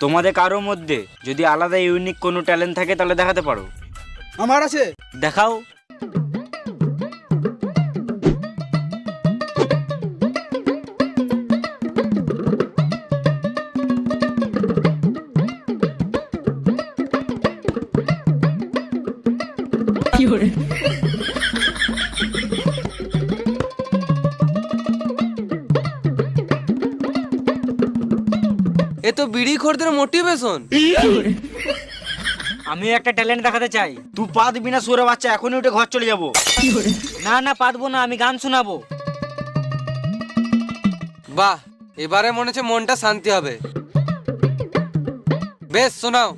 তোমাদের কারোর মধ্যে যদি আলাদা ইউনিক কোনো ট্যালেন্ট থাকে তাহলে দেখাতে পারো। আমার আছে। দেখাও। এ তো বিড়ি খোরদের মোটিভেশন। আমি একটা ট্যালেন্ট দেখাতে চাই। তুই পা দিবি না সুরে বাচ্চা, এখনই উঠে ঘর চলে যাবো। না না পাতবো না, আমি গান শোনাবো। বাহ, এবারে মনে হচ্ছে মনটা শান্তি হবে। বেশ, শোনাও।